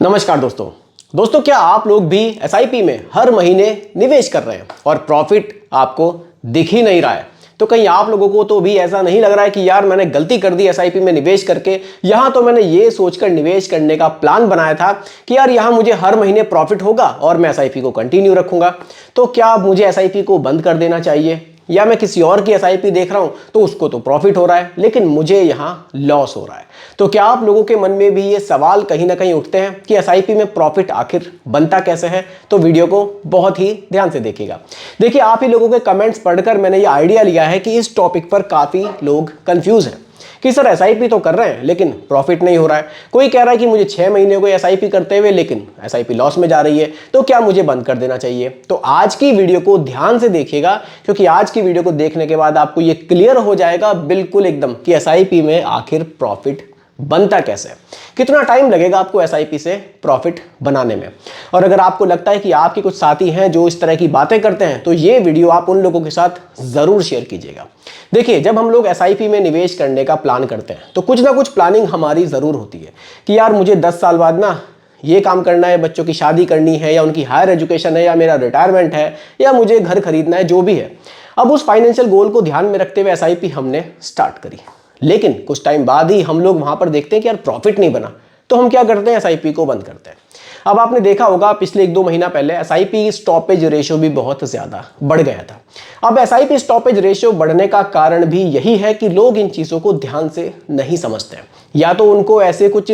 नमस्कार दोस्तों क्या आप लोग भी एसआईपी में हर महीने निवेश कर रहे हैं और प्रॉफिट आपको दिख ही नहीं रहा है? तो कहीं आप लोगों को तो भी ऐसा नहीं लग रहा है कि यार मैंने गलती कर दी एसआईपी में निवेश करके? यहां तो मैंने ये सोचकर निवेश करने का प्लान बनाया था कि यार यहां मुझे हर महीने प्रॉफिट होगा और मैं एसआईपी को कंटिन्यू रखूंगा। तो क्या मुझे एसआईपी को बंद कर देना चाहिए, या मैं किसी और की एसआईपी देख रहा हूं तो उसको तो प्रॉफिट हो रहा है लेकिन मुझे यहां लॉस हो रहा है? तो क्या आप लोगों के मन में भी ये सवाल कहीं ना कहीं उठते हैं कि एसआईपी में प्रॉफिट आखिर बनता कैसे है? तो वीडियो को बहुत ही ध्यान से देखिएगा। देखिए, आप ही लोगों के कमेंट्स पढ़कर मैंने ये आइडिया लिया है कि इस टॉपिक पर काफी लोग कंफ्यूज हैं कि सर एसआईपी तो कर रहे हैं लेकिन प्रॉफिट नहीं हो रहा है। कोई कह रहा है कि मुझे 6 महीने हो गए एसआईपी करते हुए लेकिन एसआईपी लॉस में जा रही है, तो क्या मुझे बंद कर देना चाहिए? तो आज की वीडियो को ध्यान से देखिएगा, क्योंकि आज की वीडियो को देखने के बाद आपको ये क्लियर हो जाएगा बिल्कुल एकदम कि एसआईपी में आखिर प्रॉफिट बनता कैसे है, कितना टाइम लगेगा आपको एसआईपी से प्रॉफिट बनाने में। और अगर आपको लगता है कि आपके कुछ साथी हैं जो इस तरह की बातें करते हैं तो ये वीडियो आप उन लोगों के साथ जरूर शेयर कीजिएगा। देखिए, जब हम लोग एसआईपी में निवेश करने का प्लान करते हैं तो कुछ ना कुछ प्लानिंग हमारी जरूर होती है कि यार मुझे 10 साल बाद ना ये काम करना है, बच्चों की शादी करनी है, या उनकी हायर एजुकेशन है, या मेरा रिटायरमेंट है, या मुझे घर खरीदना है, जो भी है। अब उस फाइनेंशियल गोल को ध्यान में रखते हुए एसआईपी हमने स्टार्ट करी, लेकिन कुछ टाइम बाद ही हम लोग वहां पर देखते हैं कि यार प्रॉफिट नहीं बना, तो हम क्या करते हैं? एसआईपी को बंद करते हैं। अब आपने देखा होगा पिछले 1-2 महीना पहले एसआईपी स्टॉपेज रेशियो भी बहुत ज्यादा बढ़ गया था। अब एसआईपी स्टॉपेज रेशियो बढ़ने का कारण भी यही है कि लोग इन चीजों को ध्यान से नहीं समझते हैं, या तो उनको ऐसे कुछ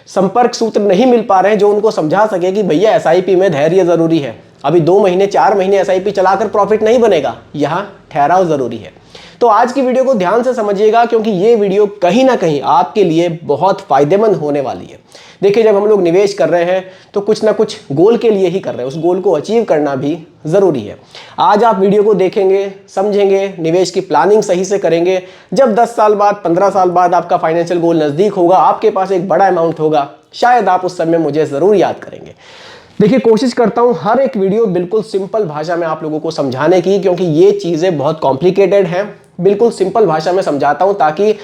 संपर्क सूत्र नहीं मिल पा रहे हैं जो उनको समझा सके कि भैया एसआईपी में धैर्य जरूरी है। अभी 2 महीने 4 महीने एसआईपी चलाकर प्रॉफिट नहीं बनेगा, यहां ठहराव जरूरी है। तो आज की वीडियो को ध्यान से समझिएगा, क्योंकि ये वीडियो कहीं ना कहीं आपके लिए बहुत फायदेमंद होने वाली है। देखिए, जब हम लोग निवेश कर रहे हैं तो कुछ ना कुछ गोल के लिए ही कर रहे हैं, उस गोल को अचीव करना भी जरूरी है। आज आप वीडियो को देखेंगे, समझेंगे, निवेश की प्लानिंग सही से करेंगे, जब 10 साल बाद 15 साल बाद आपका फाइनेंशियल गोल नजदीक होगा, आपके पास एक बड़ा अमाउंट होगा, शायद आप उस समय मुझे जरूर याद करेंगे। देखिए, कोशिश करता हूं हर एक वीडियो बिल्कुल सिंपल भाषा में आप लोगों को समझाने की, क्योंकि ये चीजें बहुत कॉम्प्लिकेटेड हैं। बिल्कुल सिंपल भाषा में समझाता हूं ताकि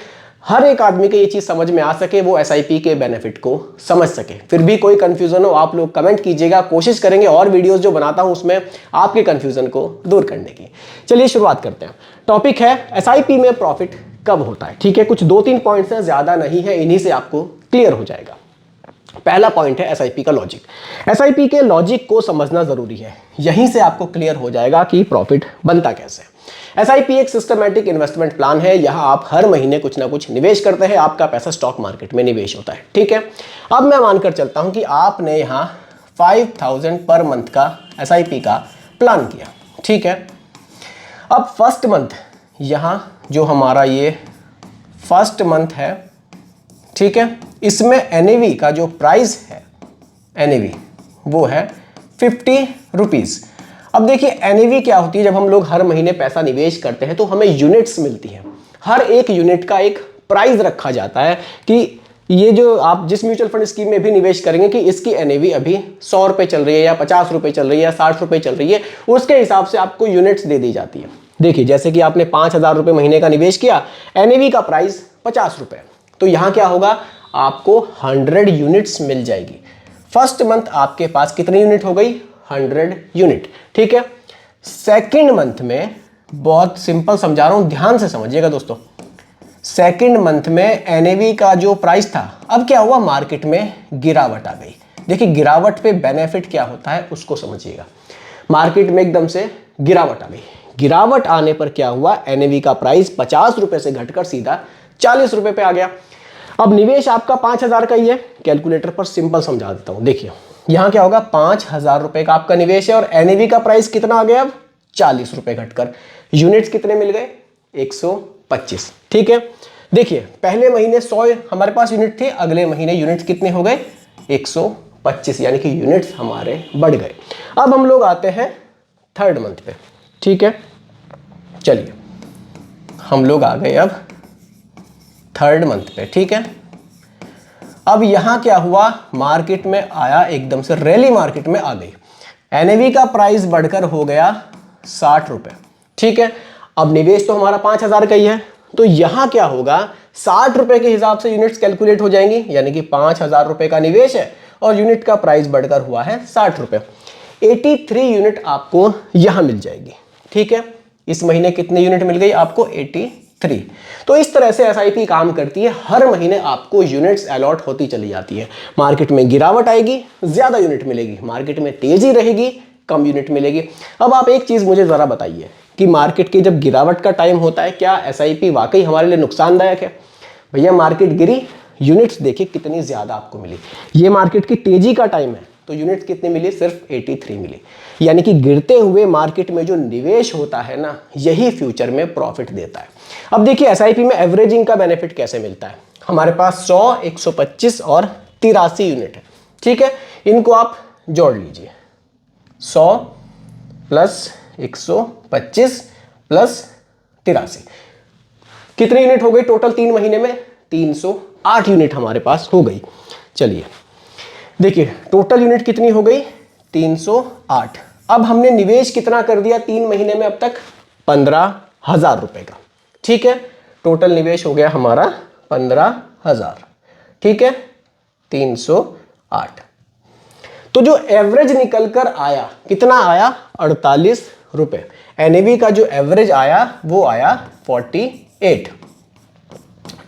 हर एक आदमी को ये चीज समझ में आ सके, वो एसआईपी के बेनिफिट को समझ सके। फिर भी कोई कंफ्यूजन हो आप लोग कमेंट कीजिएगा, कोशिश करेंगे और वीडियोस जो बनाता हूं उसमें आपके कंफ्यूजन को दूर करने की। चलिए शुरुआत करते हैं। टॉपिक है एसआईपी में प्रॉफिट कब होता है। ठीक है, कुछ 2-3 पॉइंट्स हैं, ज्यादा नहीं है, इन्हीं से आपको क्लियर हो जाएगा। पहला पॉइंट है एसआईपी का लॉजिक। एसआईपी के लॉजिक को समझना जरूरी है, यहीं से आपको क्लियर हो जाएगा कि प्रॉफिट बनता कैसे। एसआईपी एक सिस्टमैटिक इन्वेस्टमेंट प्लान है। यहां आप हर महीने कुछ ना कुछ निवेश करते हैं, आपका पैसा स्टॉक मार्केट में निवेश होता है। ठीक है, अब मैं मानकर चलता हूं कि आपने यहां 5000 पर मंथ का एसआईपी का प्लान किया। ठीक है, अब फर्स्ट मंथ, यहां जो हमारा ये फर्स्ट मंथ है, ठीक है, इसमें एनएवी का जो प्राइस है, एनएवी वो है 50 रुपीज। अब देखिए, एनएवी क्या होती है? जब हम लोग हर महीने पैसा निवेश करते हैं तो हमें यूनिट्स मिलती हैं। हर एक यूनिट का एक प्राइस रखा जाता है कि ये जो आप जिस म्यूचुअल फंड स्कीम में भी निवेश करेंगे कि इसकी एनएवी अभी 100 रुपए चल रही है, या 50 रुपए चल रही है, या 60 रुपए चल रही है, उसके हिसाब से आपको यूनिट्स दे दी जाती है। देखिए, जैसे कि आपने 5000 रुपए महीने का निवेश किया, एनएवी का प्राइस 50 रुपए, तो यहां क्या होगा? आपको 100 यूनिट्स मिल जाएगी। फर्स्ट मंथ आपके पास कितनी यूनिट हो गई? 100 यूनिट। ठीक है, सेकंड मंथ में, बहुत सिंपल समझा रहा हूं, ध्यान से समझिएगा दोस्तों। सेकंड मंथ में एनएवी का जो प्राइस था, अब क्या हुआ? मार्केट में गिरावट आ गई। देखिए, गिरावट पे बेनिफिट क्या होता है उसको समझिएगा। मार्केट में एकदम से गिरावट आ गई। गिरावट आने पर क्या हुआ? एनएवी का प्राइस 50 रुपए से घटकर सीधा 40 रुपए पे आ गया। अब निवेश आपका 5000 का ही है, कैलकुलेटर पर सिंपल समझा देता हूं। देखिए, यहां क्या होगा? 5000 रुपए का आपका निवेश है और एनएवी का प्राइस कितना आ गया? अब 40 रुपए घटकर। यूनिट्स कितने मिल गए? 125। ठीक है, देखिए, पहले महीने 100 हमारे पास यूनिट थे, अगले महीने यूनिट्स कितने हो गए? 125, यानी कि यूनिट्स हमारे बढ़ गए। अब हम लोग आते हैं थर्ड मंथ पे। ठीक है, चलिए हम लोग आ गए अब थर्ड मंथ पे। ठीक है, अब यहां क्या हुआ? मार्केट में आया, एकदम से रैली मार्केट में आ गई। एनएवी का प्राइस बढ़कर हो गया 60 रुपए। ठीक है, अब निवेश तो हमारा 5000 का ही है, तो यहां क्या होगा? 60 रुपए के हिसाब से यूनिट्स कैलकुलेट हो जाएंगी, यानी कि 5000 रुपए का निवेश है और यूनिट का प्राइस बढ़कर हुआ है 60 रुपए। 83 यूनिट आपको यहां मिल जाएगी। ठीक है, इस महीने कितने यूनिट मिल गई आपको? 83। तो इस तरह से एसआईपी काम करती है, हर महीने आपको यूनिट्स अलॉट होती चली जाती है। मार्केट में गिरावट आएगी, ज्यादा यूनिट मिलेगी, मार्केट में तेजी रहेगी, कम यूनिट मिलेगी। अब आप एक चीज मुझे जरा बताइए कि मार्केट की जब गिरावट का टाइम होता है, क्या एसआईपी वाकई हमारे लिए नुकसानदायक है? भैया मार्केट गिरी, यूनिट्स देखिए कितनी ज्यादा आपको मिली। ये मार्केट की तेजी का टाइम है तो यूनिट्स कितनी मिली? सिर्फ 83 मिली। यानी कि गिरते हुए मार्केट में जो निवेश होता है ना, यही फ्यूचर में प्रॉफिट देता है। अब देखिए एसआईपी में एवरेजिंग का बेनिफिट कैसे मिलता है। हमारे पास 100, 125 और 83 यूनिट है। ठीक है, इनको आप जोड़ लीजिए। 100 प्लस 125 प्लस 83, कितने यूनिट हो गई टोटल 3 महीने में? 308 यूनिट हमारे पास हो गई। चलिए देखिए टोटल यूनिट कितनी हो गई? 308। अब हमने निवेश कितना कर दिया 3 महीने में अब तक? 15,000 रुपए का। ठीक है, टोटल निवेश हो गया हमारा 15,000। ठीक है, 308। तो जो एवरेज निकल कर आया कितना आया? 48 रुपए। एनएवी का जो एवरेज आया वो आया 48।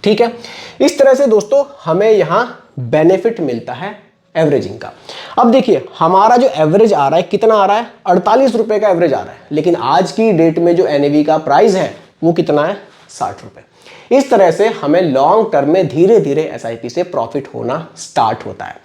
ठीक है, इस तरह से दोस्तों हमें यहां बेनिफिट मिलता है एवरेजिंग का। अब देखिए हमारा जो एवरेज आ रहा है कितना आ रहा है? 48 रुपए का एवरेज आ रहा है, लेकिन आज की डेट में जो एनएवी का प्राइस है वो कितना है? 60 रुपए। इस तरह से हमें लॉन्ग टर्म में धीरे धीरे एसआईपी से प्रॉफिट होना स्टार्ट होता है।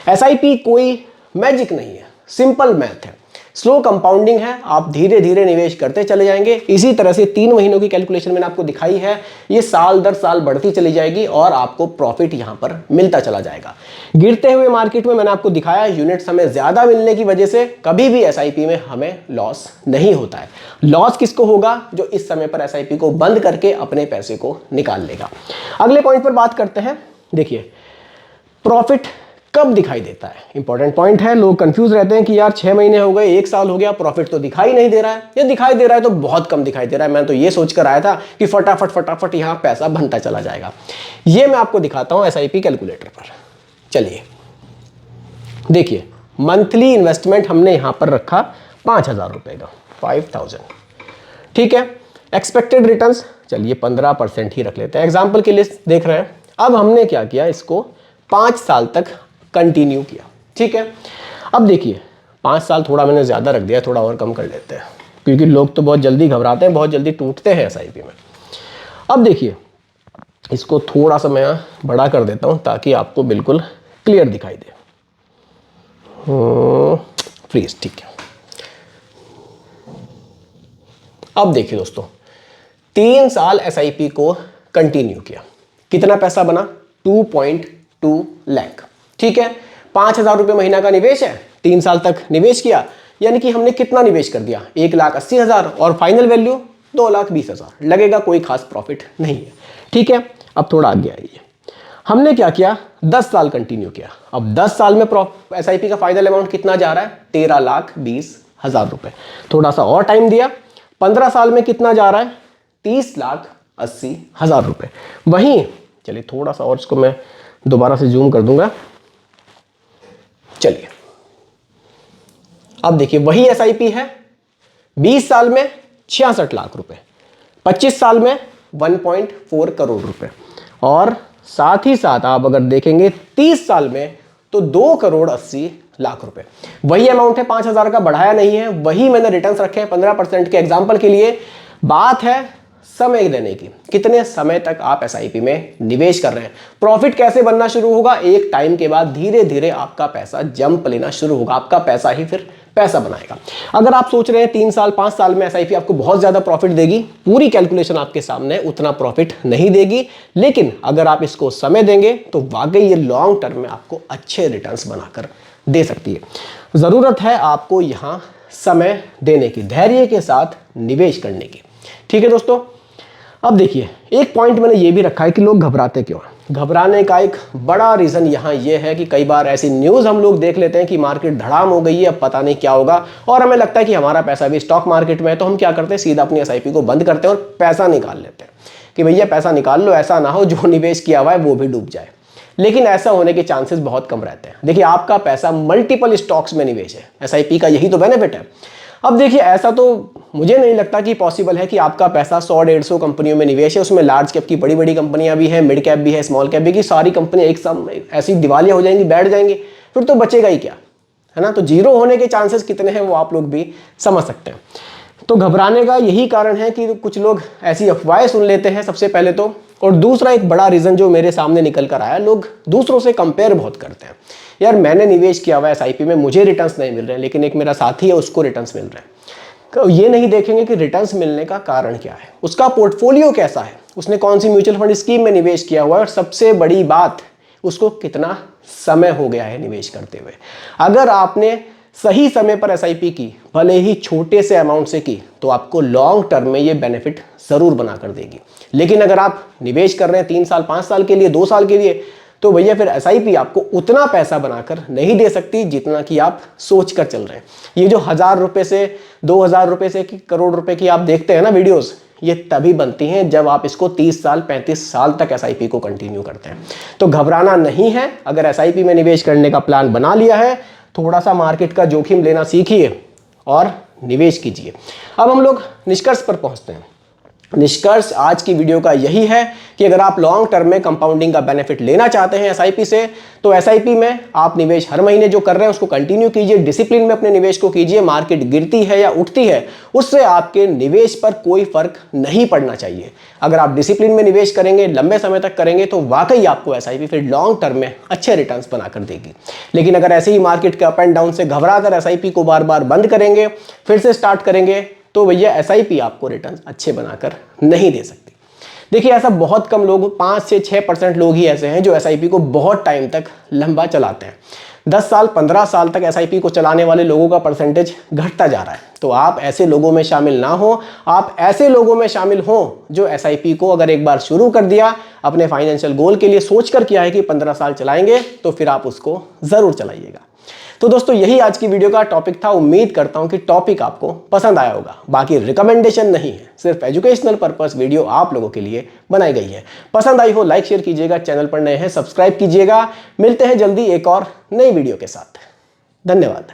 एसआईपी कोई मैजिक नहीं है, सिंपल मैथ है, स्लो कंपाउंडिंग है। आप धीरे धीरे निवेश करते चले जाएंगे। इसी तरह से 3 महीनों की कैलकुलेशन मैंने आपको दिखाई है, ये साल दर साल बढ़ती चली जाएगी और आपको प्रॉफिट यहां पर मिलता चला जाएगा। गिरते हुए मार्केट में मैंने आपको दिखाया यूनिट्स हमें ज्यादा मिलने की वजह से कभी भी एसआईपी में हमें लॉस नहीं होता है। लॉस किसको होगा? जो इस समय पर एसआईपी को बंद करके अपने पैसे को निकाल लेगा। अगले पॉइंट पर बात करते हैं। देखिए प्रॉफिट कब दिखाई देता है? इंपॉर्टेंट पॉइंट है। लोग कंफ्यूज रहते हैं कि यार 6 महीने हो गए, 1 साल हो गया, प्रॉफिट तो दिखाई नहीं दे रहा है। ये दिखाई दे रहा है तो बहुत कम दिखाई दे रहा है। मैं तो ये सोचकर आया था कि फटाफट फटाफट यहां पैसा बनता चला जाएगा। ये मैं आपको दिखाता हूं एसआईपी कैलकुलेटर पर। चलिए देखिए मंथली इन्वेस्टमेंट हमने यहां पर रखा 5,000 रुपए का, 5,000। ठीक है, एक्सपेक्टेड रिटर्न्स चलिए 15% ही रख लेते हैं, एग्जाम्पल के लिए देख रहे हैं। अब हमने क्या किया, इसको 5 साल तक कंटिन्यू किया। ठीक है, अब देखिए 5 साल थोड़ा मैंने ज्यादा रख दिया, थोड़ा और कम कर लेते हैं क्योंकि लोग तो बहुत जल्दी घबराते हैं, बहुत जल्दी टूटते हैं एसआईपी में। अब देखिए इसको थोड़ा सा मैं बड़ा कर देता हूं ताकि आपको बिल्कुल क्लियर दिखाई दे। फ्रीज, ठीक है। अब देखिए दोस्तों 3 साल एसआईपी को कंटिन्यू किया, कितना पैसा बना? 2.2 लाख। ठीक है, 5,000 रुपए महीना का निवेश है, 3 साल तक निवेश किया, यानी कि हमने कितना निवेश कर दिया? 1,80,000 और फाइनल वैल्यू 2,20,000। लगेगा कोई खास प्रॉफिट नहीं है। ठीक है, अब थोड़ा आगे आइए। हमने क्या किया? 10 साल कंटिन्यू किया। अब 10 साल में एसआईपी का फाइनल अमाउंट कितना जा रहा है? 13,20,000 रुपए। थोड़ा सा और टाइम दिया, 15 साल में कितना जा रहा है? 30,80,000 रुपए। वहीं चलिए थोड़ा सा और इसको मैं दोबारा से जूम कर दूंगा। चलिए अब देखिए वही एसआईपी है, 20 साल में 66 लाख रुपए, 25 साल में 1.4 करोड़ रुपए, और साथ ही साथ आप अगर देखेंगे 30 साल में तो 2,80,00,000 रुपए। वही अमाउंट है, 5,000 का बढ़ाया नहीं है, वही मैंने रिटर्न्स रखे हैं 15% के। एग्जांपल के लिए बात है समय देने की, कितने समय तक आप एसआईपी में निवेश कर रहे हैं। प्रॉफिट कैसे बनना शुरू होगा? एक टाइम के बाद धीरे धीरे आपका पैसा जंप लेना शुरू होगा, आपका पैसा ही फिर पैसा बनाएगा। अगर आप सोच रहे हैं 3 साल 5 साल में एसआईपी आपको बहुत ज्यादा प्रॉफिट देगी, पूरी कैलकुलेशन आपके सामने उतना प्रॉफिट नहीं देगी, लेकिन अगर आप इसको समय देंगे तो वाकई ये लॉन्ग टर्म में आपको अच्छे रिटर्न्स बनाकर दे सकती है। जरूरत है आपको यहां समय देने की, धैर्य के साथ निवेश करने की। ठीक है दोस्तों, अब देखिए एक पॉइंट मैंने ये भी रखा है कि लोग घबराते क्यों हैं। घबराने का एक बड़ा रीजन यहाँ ये है कि कई बार ऐसी न्यूज़ हम लोग देख लेते हैं कि मार्केट धड़ाम हो गई है, अब पता नहीं क्या होगा, और हमें लगता है कि हमारा पैसा भी स्टॉक मार्केट में है, तो हम क्या करते हैं, सीधा अपनी एसआईपी को बंद करते हैं और पैसा निकाल लेते हैं कि भैया पैसा निकाल लो, ऐसा ना हो जो निवेश किया हुआ है वो भी डूब जाए। लेकिन ऐसा होने के चांसेस बहुत कम रहते हैं। देखिए, आपका पैसा मल्टीपल स्टॉक्स में निवेश है, एसआईपी का यही तो बेनिफिट है। अब देखिए, ऐसा तो मुझे नहीं लगता कि पॉसिबल है कि आपका पैसा 100-150 कंपनियों में निवेश है, उसमें लार्ज कैप की बड़ी बड़ी कंपनियां भी हैं, मिड कैप भी है, स्मॉल कैप भी, की सारी कंपनियां एक साथ ऐसी दिवालिया हो जाएंगी, बैठ जाएंगी, फिर तो बचेगा ही क्या, है ना। तो जीरो होने के चांसेस कितने हैं वो आप लोग भी समझ सकते हैं। तो घबराने का यही कारण है कि कुछ लोग ऐसी अफवाहें सुन लेते हैं सबसे पहले तो, और दूसरा एक बड़ा रीज़न जो मेरे सामने निकल कर आया, लोग दूसरों से कंपेयर बहुत करते हैं। यार, मैंने निवेश किया हुआ है एसआईपी में, मुझे रिटर्न्स नहीं मिल रहे हैं, लेकिन एक मेरा साथी है उसको रिटर्न्स मिल रहे हैं। तो ये नहीं देखेंगे कि रिटर्न्स मिलने का कारण क्या है, उसका पोर्टफोलियो कैसा है, उसने कौन सी म्यूचुअल फंड स्कीम में निवेश किया हुआ है, और सबसे बड़ी बात, उसको कितना समय हो गया है निवेश करते हुए। अगर आपने सही समय पर एसआईपी की, भले ही छोटे से अमाउंट से की, तो आपको लॉन्ग टर्म में ये बेनिफिट ज़रूर बना कर देगी। लेकिन अगर आप निवेश कर रहे हैं 3 साल 5 साल के लिए, 2 साल के लिए, तो भैया फिर एसआईपी आपको उतना पैसा बनाकर नहीं दे सकती जितना कि आप सोच कर चल रहे हैं। ये जो 1000 रुपये से 2000 रुपये से कि करोड़ रुपए की आप देखते हैं ना वीडियोस, ये तभी बनती हैं जब आप इसको 30 साल 35 साल तक एसआईपी को कंटिन्यू करते हैं। तो घबराना नहीं है। अगर एसआईपी में निवेश करने का प्लान बना लिया है, थोड़ा सा मार्केट का जोखिम लेना सीखिए और निवेश कीजिए। अब हम लोग निष्कर्ष पर पहुंचते हैं। निष्कर्ष आज की वीडियो का यही है कि अगर आप लॉन्ग टर्म में कंपाउंडिंग का बेनिफिट लेना चाहते हैं एसआईपी से, तो एसआईपी में आप निवेश हर महीने जो कर रहे हैं उसको कंटिन्यू कीजिए, डिसिप्लिन में अपने निवेश को कीजिए। मार्केट गिरती है या उठती है, उससे आपके निवेश पर कोई फर्क नहीं पड़ना चाहिए। अगर आप डिसिप्लिन में निवेश करेंगे, लंबे समय तक करेंगे, तो वाकई आपको एसआईपी फिर लॉन्ग टर्म में अच्छे रिटर्न्स बनाकर देगी। लेकिन अगर ऐसे ही मार्केट के अप एंड डाउन से घबरा कर एसआईपी को बार बार बंद करेंगे, फिर से स्टार्ट करेंगे, तो भैया एसआईपी आपको रिटर्न अच्छे बनाकर नहीं दे सकती। देखिए, ऐसा बहुत कम लोग, 5 से 6% लोग ही ऐसे हैं जो एसआईपी को बहुत टाइम तक लंबा चलाते हैं। 10 साल 15 साल तक एसआईपी को चलाने वाले लोगों का परसेंटेज घटता जा रहा है। तो आप ऐसे लोगों में शामिल ना हो, आप ऐसे लोगों में शामिल हो जो एसआईपी को अगर एक बार शुरू कर दिया, अपने फाइनेंशियल गोल के लिए सोचकर किया है कि 15 साल चलाएंगे, तो फिर आप उसको जरूर चलाइएगा। तो दोस्तों, यही आज की वीडियो का टॉपिक था। उम्मीद करता हूं कि टॉपिक आपको पसंद आया होगा। बाकी रिकमेंडेशन नहीं है, सिर्फ एजुकेशनल पर्पस वीडियो आप लोगों के लिए बनाई गई है। पसंद आई हो लाइक शेयर कीजिएगा, चैनल पर नए हैं सब्सक्राइब कीजिएगा। मिलते हैं जल्दी एक और नई वीडियो के साथ। धन्यवाद।